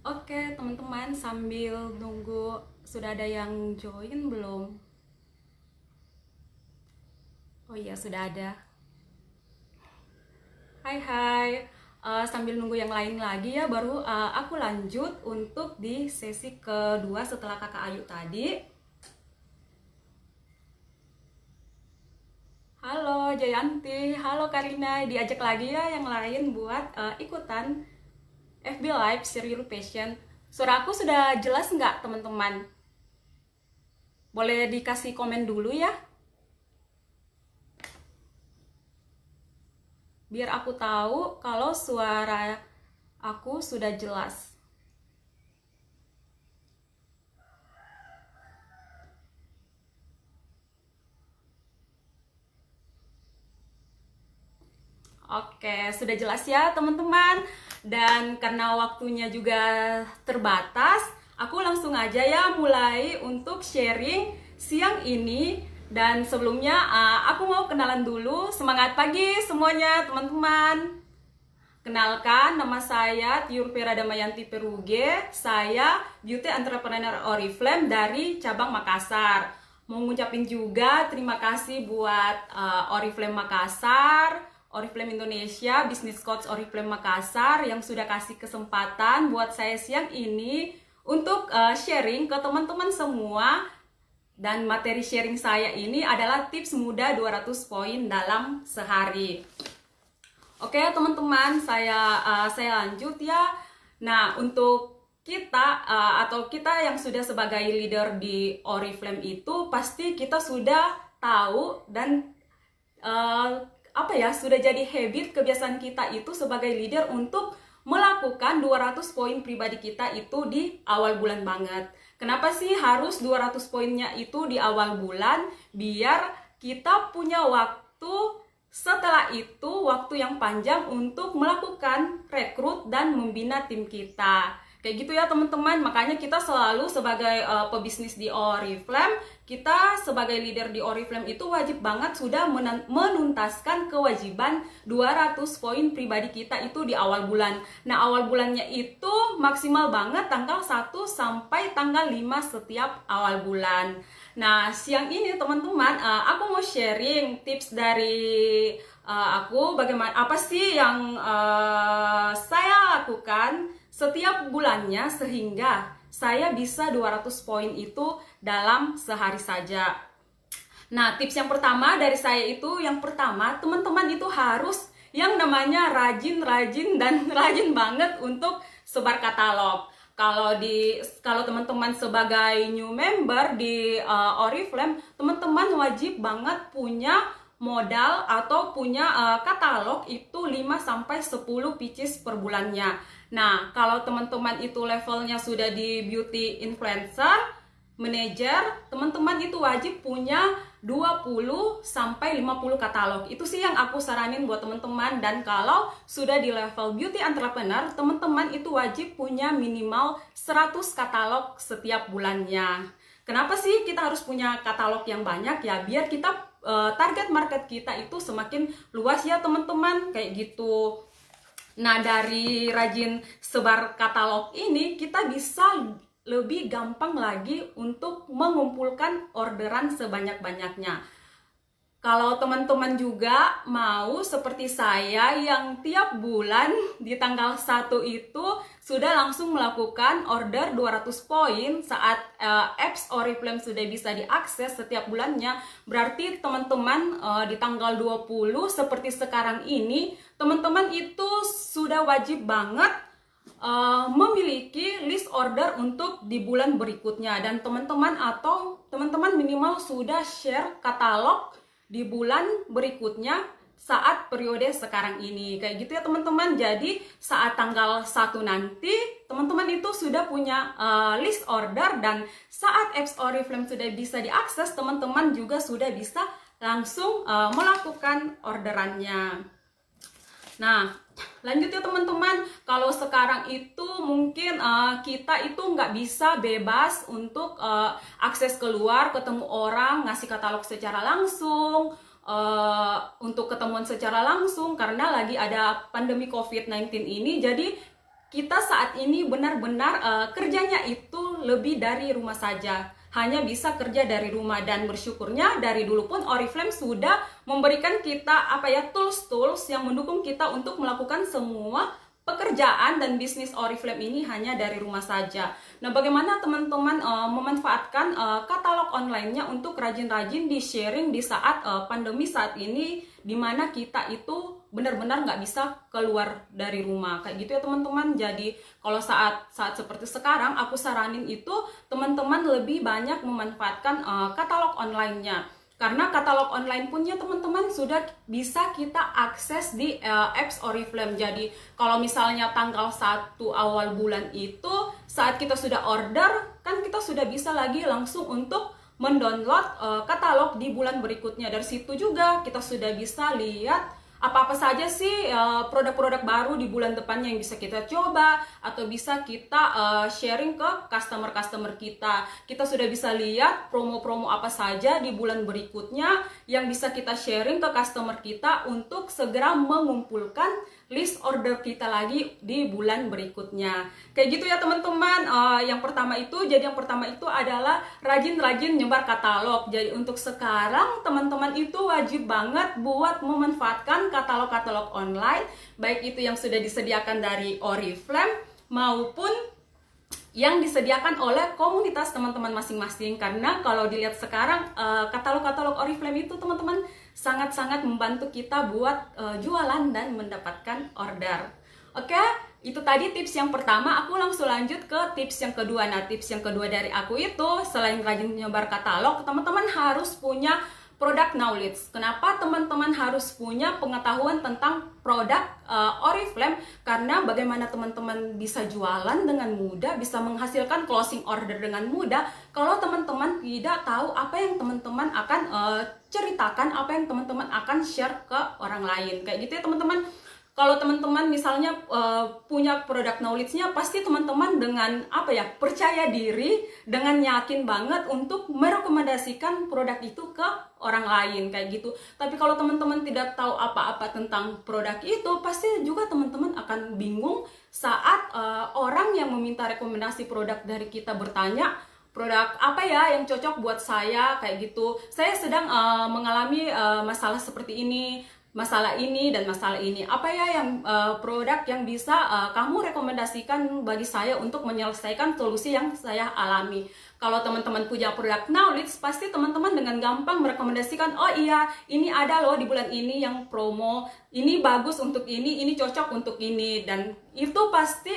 Oke, teman-teman, sambil nunggu sudah ada yang join belum? Oh iya, sudah ada. Hai hai. Sambil nunggu yang lain lagi ya, baru aku lanjut untuk di sesi kedua setelah Kakak Ayu tadi. Halo Jayanti, halo Karina, diajak lagi ya yang lain buat ikutan FB Live Share Your Passion. Suara aku sudah jelas nggak teman-teman? Boleh dikasih komen dulu ya, biar aku tahu kalau suara aku sudah jelas. Oke, sudah jelas ya teman-teman. Dan karena waktunya juga terbatas, aku langsung aja ya mulai untuk sharing siang ini. Dan sebelumnya aku mau kenalan dulu. Semangat pagi semuanya teman-teman. Kenalkan, nama saya Tiur Vera Damayanti Peruge. Saya Beauty Entrepreneur Oriflame dari cabang Makassar. Mau ngucapin juga terima kasih buat Oriflame Makassar, Oriflame Indonesia, Business Coach Oriflame Makassar yang sudah kasih kesempatan buat saya siang ini untuk sharing ke teman-teman semua. Dan materi sharing saya ini adalah tips mudah 200 poin dalam sehari. Oke teman-teman, saya lanjut ya. Nah, untuk kita atau kita yang sudah sebagai leader di Oriflame itu pasti kita sudah tahu dan sudah jadi habit kebiasaan kita itu sebagai leader untuk melakukan 200 poin pribadi kita itu di awal bulan banget. Kenapa sih harus 200 poinnya itu di awal bulan? Biar kita punya waktu setelah itu, waktu yang panjang untuk melakukan rekrut dan membina tim kita. Kayak gitu ya teman-teman, makanya kita selalu sebagai pebisnis di Oriflame, kita sebagai leader di Oriflame itu wajib banget sudah menuntaskan kewajiban 200 poin pribadi kita itu di awal bulan. Nah, awal bulannya itu maksimal banget tanggal 1 sampai tanggal 5 setiap awal bulan. Nah, siang ini teman-teman, aku mau sharing tips dari aku bagaimana apa sih yang saya lakukan setiap bulannya sehingga saya bisa 200 poin itu dalam sehari saja. Nah, tips yang pertama dari saya itu, yang pertama, teman-teman itu harus yang namanya rajin-rajin dan rajin banget untuk sebar katalog. Kalau teman-teman sebagai new member di Oriflame, teman-teman wajib banget punya modal atau punya katalog itu 5 sampai 10 pieces per bulannya. Nah, kalau teman-teman itu levelnya sudah di beauty influencer, manager, teman-teman itu wajib punya 20 sampai 50 katalog. Itu sih yang aku saranin buat teman-teman. Dan kalau sudah di level beauty entrepreneur, teman-teman itu wajib punya minimal 100 katalog setiap bulannya. Kenapa sih kita harus punya katalog yang banyak ya? Biar kita target market kita itu semakin luas ya teman-teman, kayak gitu. Nah, dari rajin sebar katalog ini kita bisa lebih gampang lagi untuk mengumpulkan orderan sebanyak-banyaknya. Kalau teman-teman juga mau seperti saya yang tiap bulan di tanggal 1 itu sudah langsung melakukan order 200 poin saat apps Oriflame sudah bisa diakses setiap bulannya, berarti teman-teman di tanggal 20 seperti sekarang ini, teman-teman itu sudah wajib banget memiliki list order untuk di bulan berikutnya. Dan teman-teman minimal sudah share katalog di bulan berikutnya saat periode sekarang ini. Kayak gitu ya teman-teman. Jadi saat tanggal 1 nanti teman-teman itu sudah punya list order, dan saat apps Oriflame sudah bisa diakses, teman-teman juga sudah bisa langsung melakukan orderannya. Nah, lanjut ya teman-teman. Kalau sekarang itu mungkin kita itu nggak bisa bebas untuk akses keluar, ketemu orang, ngasih katalog secara langsung, untuk ketemuan secara langsung karena lagi ada pandemi COVID-19 ini. Jadi kita saat ini benar-benar kerjanya itu lebih dari rumah saja. Hanya bisa kerja dari rumah, dan bersyukurnya dari dulu pun Oriflame sudah memberikan kita tools-tools yang mendukung kita untuk melakukan semua pekerjaan dan bisnis Oriflame ini hanya dari rumah saja. Nah, bagaimana teman-teman memanfaatkan katalog online-nya untuk rajin-rajin di-sharing di saat pandemi saat ini, di mana kita itu benar-benar nggak bisa keluar dari rumah kayak gitu ya teman-teman. Jadi kalau saat seperti sekarang, aku saranin itu teman-teman lebih banyak memanfaatkan katalog online-nya, karena katalog online punya teman-teman sudah bisa kita akses di apps Oriflame. Jadi kalau misalnya tanggal 1 awal bulan itu saat kita sudah order, kan kita sudah bisa lagi langsung untuk mendownload katalog di bulan berikutnya. Dari situ juga kita sudah bisa lihat apa-apa saja sih produk-produk baru di bulan depannya yang bisa kita coba, atau bisa kita sharing ke customer-customer kita. Kita sudah bisa lihat promo-promo apa saja di bulan berikutnya yang bisa kita sharing ke customer kita untuk segera mengumpulkan list order kita lagi di bulan berikutnya. Kayak gitu ya teman-teman. Yang pertama itu adalah rajin-rajin nyebar katalog. Jadi untuk sekarang teman-teman itu wajib banget buat memanfaatkan katalog-katalog online, baik itu yang sudah disediakan dari Oriflame maupun yang disediakan oleh komunitas teman-teman masing-masing. Karena kalau dilihat sekarang katalog-katalog Oriflame itu teman-teman sangat-sangat membantu kita buat jualan dan mendapatkan order. Oke, itu tadi tips yang pertama. Aku langsung lanjut ke tips yang kedua. Nah, tips yang kedua dari aku itu, selain rajin nyebar katalog, teman-teman harus punya product knowledge. Kenapa teman-teman harus punya pengetahuan tentang produk Oriflame? Karena bagaimana teman-teman bisa jualan dengan mudah, bisa menghasilkan closing order dengan mudah, kalau teman-teman tidak tahu apa yang teman-teman akan ceritakan, apa yang teman-teman akan share ke orang lain. Kayak gitu ya teman-teman. Kalau teman-teman misalnya punya product knowledge-nya, pasti teman-teman dengan percaya diri, dengan yakin banget untuk merekomendasikan produk itu ke orang lain kayak gitu. Tapi kalau teman-teman tidak tahu apa-apa tentang produk itu, pasti juga teman-teman akan bingung saat orang yang meminta rekomendasi produk dari kita bertanya, produk apa ya yang cocok buat saya kayak gitu. Saya sedang mengalami masalah seperti ini, masalah ini dan masalah ini. Apa ya yang produk yang bisa kamu rekomendasikan bagi saya untuk menyelesaikan solusi yang saya alami. Kalau teman-teman punya product knowledge, pasti teman-teman dengan gampang merekomendasikan, oh iya, ini ada loh di bulan ini yang promo, ini bagus untuk ini cocok untuk ini. Dan itu pasti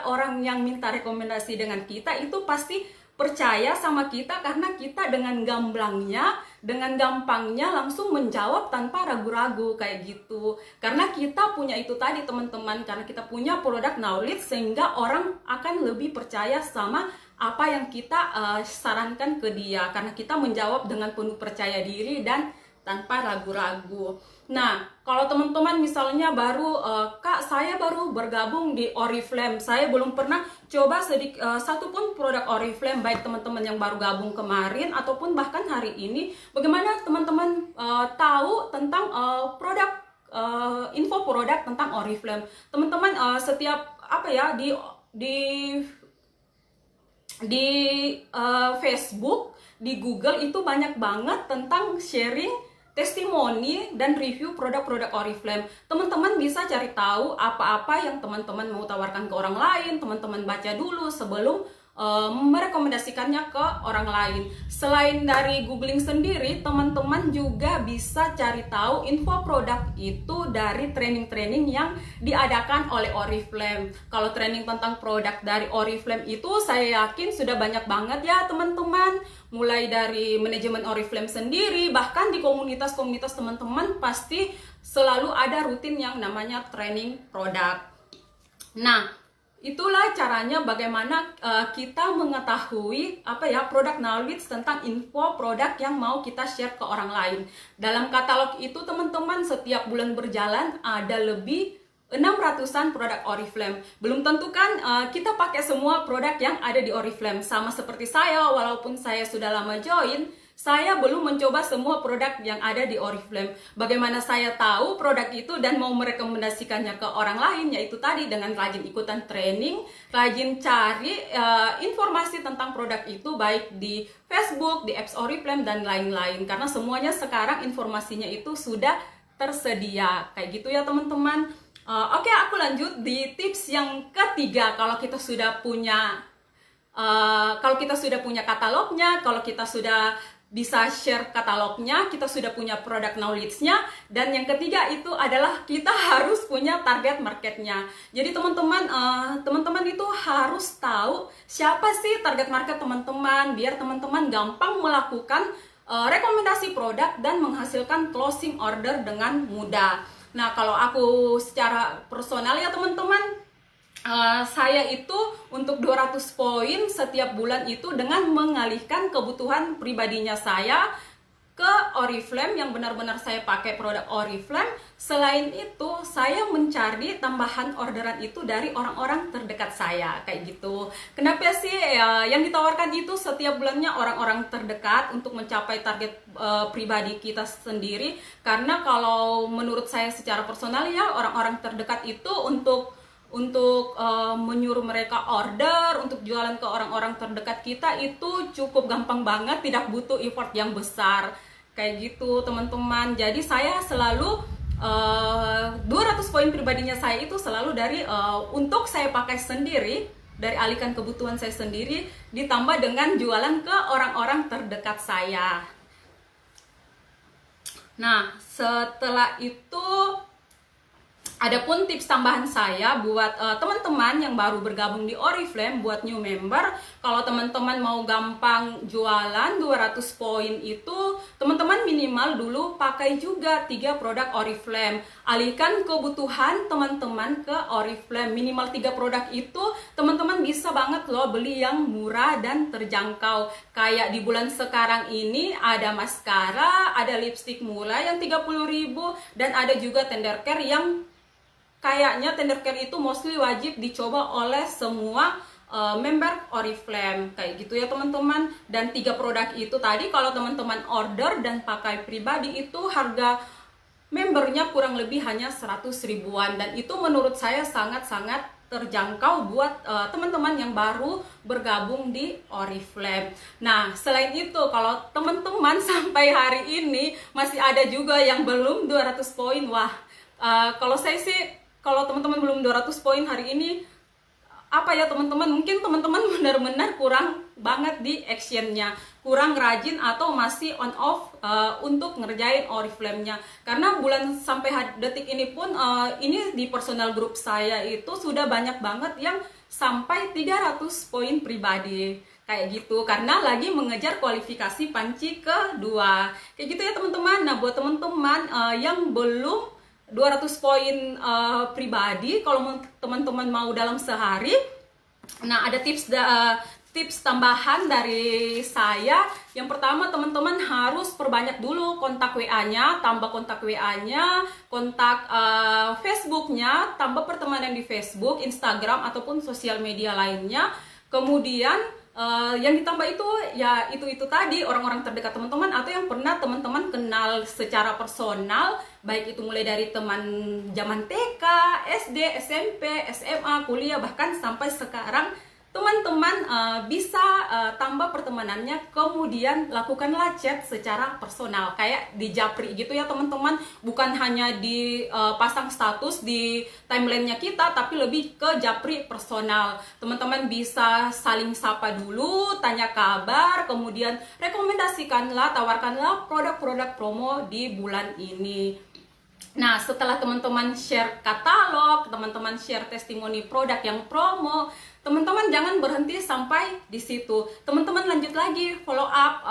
orang yang minta rekomendasi dengan kita itu pasti percaya sama kita, karena kita dengan gamblangnya, dengan gampangnya langsung menjawab tanpa ragu-ragu kayak gitu. Karena kita punya itu tadi teman-teman, karena kita punya product knowledge, sehingga orang akan lebih percaya sama apa yang kita sarankan ke dia, karena kita menjawab dengan penuh percaya diri dan tanpa ragu-ragu. Nah, kalau teman-teman misalnya baru, Kak, saya baru bergabung di Oriflame, saya belum pernah coba satu pun produk Oriflame, baik teman-teman yang baru gabung kemarin ataupun bahkan hari ini, bagaimana teman-teman tahu tentang info produk tentang Oriflame? Teman-teman setiap di Facebook, di Google itu banyak banget tentang sharing testimoni dan review produk-produk Oriflame. Teman-teman bisa cari tahu apa-apa yang teman-teman mau tawarkan ke orang lain, teman-teman baca dulu sebelum merekomendasikannya ke orang lain. Selain dari googling sendiri, teman-teman juga bisa cari tahu info produk itu dari training-training yang diadakan oleh Oriflame. Kalau training tentang produk dari Oriflame itu saya yakin sudah banyak banget ya teman-teman. Mulai dari manajemen Oriflame sendiri, bahkan di komunitas-komunitas teman-teman pasti selalu ada rutin yang namanya training produk. Nah, itulah caranya bagaimana kita mengetahui product knowledge tentang info produk yang mau kita share ke orang lain. Dalam katalog itu teman-teman setiap bulan berjalan ada lebih 600-an produk Oriflame. Belum tentu kan kita pakai semua produk yang ada di Oriflame. Sama seperti saya, walaupun saya sudah lama join, saya belum mencoba semua produk yang ada di Oriflame. Bagaimana saya tahu produk itu dan mau merekomendasikannya ke orang lain, yaitu tadi dengan rajin ikutan training, rajin cari informasi tentang produk itu baik di Facebook, di apps Oriflame dan lain-lain. Karena semuanya sekarang informasinya itu sudah tersedia. Kayak gitu ya teman-teman. Oke, aku lanjut di tips yang ketiga. Kalau kita sudah punya katalognya, kalau kita sudah bisa share katalognya, kita sudah punya product knowledge-nya, dan yang ketiga itu adalah kita harus punya target marketnya. Jadi teman-teman itu harus tahu siapa sih target market teman-teman, biar teman-teman gampang melakukan rekomendasi produk dan menghasilkan closing order dengan mudah. Nah, kalau aku secara personal ya teman-teman, saya itu untuk 200 poin setiap bulan itu dengan mengalihkan kebutuhan pribadinya saya ke Oriflame yang benar-benar saya pakai produk Oriflame. Selain itu, saya mencari tambahan orderan itu dari orang-orang terdekat saya, kayak gitu. Kenapa sih yang ditawarkan itu setiap bulannya orang-orang terdekat untuk mencapai target pribadi kita sendiri? Karena kalau menurut saya secara personal ya, orang-orang terdekat itu untuk menyuruh mereka order, untuk jualan ke orang-orang terdekat kita itu cukup gampang banget, tidak butuh effort yang besar. Kayak gitu teman-teman. Jadi saya selalu 200 poin pribadinya saya itu selalu dari untuk saya pakai sendiri, dari alihkan kebutuhan saya sendiri, ditambah dengan jualan ke orang-orang terdekat saya. Nah, setelah itu adapun tips tambahan saya buat teman-teman yang baru bergabung di Oriflame, buat new member, kalau teman-teman mau gampang jualan 200 poin itu, teman-teman minimal dulu pakai juga 3 produk Oriflame. Alihkan kebutuhan teman-teman ke Oriflame. Minimal 3 produk itu teman-teman bisa banget loh beli yang murah dan terjangkau. Kayak di bulan sekarang ini ada maskara, ada lipstick mulai yang 30.000, dan ada juga tender care yang kayaknya tender care itu mostly wajib dicoba oleh semua member Oriflame, kayak gitu ya teman-teman. Dan 3 produk itu tadi kalau teman-teman order dan pakai pribadi itu harga membernya kurang lebih hanya 100 ribuan, dan itu menurut saya sangat-sangat terjangkau buat teman-teman yang baru bergabung di Oriflame. Nah, selain itu kalau teman-teman sampai hari ini masih ada juga yang belum 200 poin, wah, kalau saya sih, kalau teman-teman belum 200 poin hari ini, apa ya teman-teman, mungkin teman-teman benar-benar kurang banget di actionnya, kurang rajin atau masih on off untuk ngerjain Oriflame-nya. Karena bulan sampai detik ini pun, ini di personal group saya itu sudah banyak banget yang sampai 300 poin pribadi. Kayak gitu, karena lagi mengejar kualifikasi panci kedua. Kayak gitu ya teman-teman. Nah, buat teman-teman yang belum 200 poin pribadi, kalau teman-teman mau dalam sehari, nah ada tips tambahan dari saya. Yang pertama, teman-teman harus perbanyak dulu kontak WA-nya, tambah kontak WA-nya, kontak Facebook-nya, tambah pertemanan di Facebook, Instagram, ataupun sosial media lainnya. Kemudian yang ditambah itu ya itu tadi, orang-orang terdekat teman-teman atau yang pernah teman-teman kenal secara personal, baik itu mulai dari teman zaman TK, SD, SMP, SMA, kuliah, bahkan sampai sekarang. Teman-teman bisa tambah pertemanannya, kemudian lakukanlah chat secara personal kayak di Japri gitu ya teman-teman. Bukan hanya di pasang status di timelinenya kita, tapi lebih ke Japri personal. Teman-teman bisa saling sapa dulu, tanya kabar, kemudian rekomendasikanlah, tawarkanlah produk-produk promo di bulan ini. Nah, setelah teman-teman share katalog, teman-teman share testimoni produk yang promo, teman-teman jangan berhenti sampai di situ. Teman-teman lanjut lagi, follow up.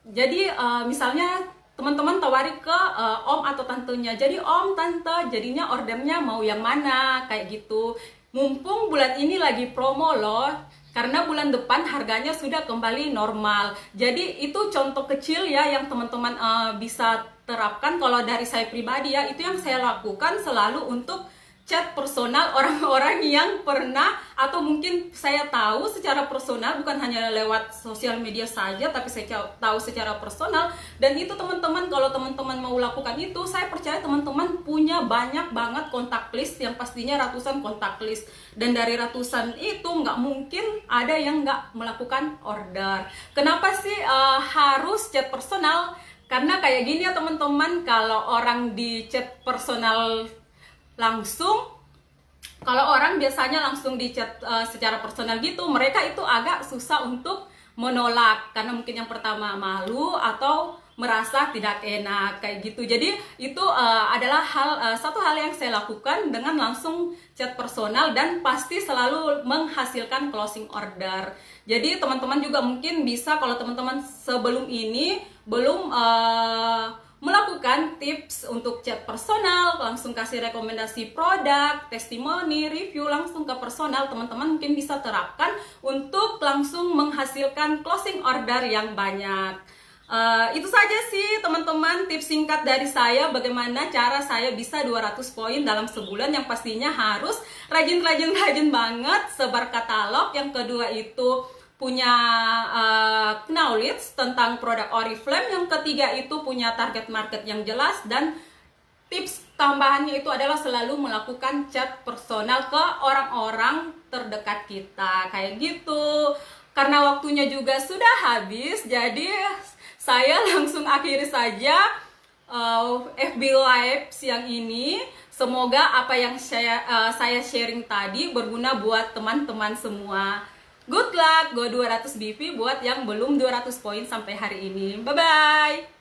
Jadi misalnya teman-teman tawari ke om atau tantenya. Jadi om, tante, jadinya ordernya mau yang mana, kayak gitu. Mumpung bulan ini lagi promo loh, karena bulan depan harganya sudah kembali normal. Jadi itu contoh kecil ya yang teman-teman bisa terapkan. Kalau dari saya pribadi ya, itu yang saya lakukan selalu untuk chat personal orang-orang yang pernah atau mungkin saya tahu secara personal, bukan hanya lewat sosial media saja, tapi saya tahu secara personal. Dan itu teman-teman, kalau teman-teman mau lakukan itu, saya percaya teman-teman punya banyak banget kontak list, yang pastinya ratusan kontak list. Dan dari ratusan itu nggak mungkin ada yang nggak melakukan order. Kenapa sih harus chat personal? Karena kayak gini ya teman-teman, kalau orang di chat personal langsung, kalau orang biasanya langsung di chat secara personal gitu, mereka itu agak susah untuk menolak, karena mungkin yang pertama malu atau merasa tidak enak kayak gitu. Jadi itu adalah satu hal yang saya lakukan dengan langsung chat personal, dan pasti selalu menghasilkan closing order. Jadi teman-teman juga mungkin bisa, kalau teman-teman sebelum ini belum melakukan tips untuk chat personal, langsung kasih rekomendasi produk, testimoni, review langsung ke personal, teman-teman mungkin bisa terapkan untuk langsung menghasilkan closing order yang banyak. Itu saja sih teman-teman, tips singkat dari saya bagaimana cara saya bisa 200 poin dalam sebulan. Yang pastinya harus rajin banget sebar katalog. Yang kedua itu punya knowledge tentang produk Oriflame. Yang ketiga itu punya target market yang jelas. Dan tips tambahannya itu adalah selalu melakukan chat personal ke orang-orang terdekat kita, kayak gitu. Karena waktunya juga sudah habis, jadi saya langsung akhiri saja FB Live siang ini. Semoga apa yang saya sharing tadi berguna buat teman-teman semua. Good luck, go 200 BP buat yang belum 200 poin sampai hari ini. Bye-bye!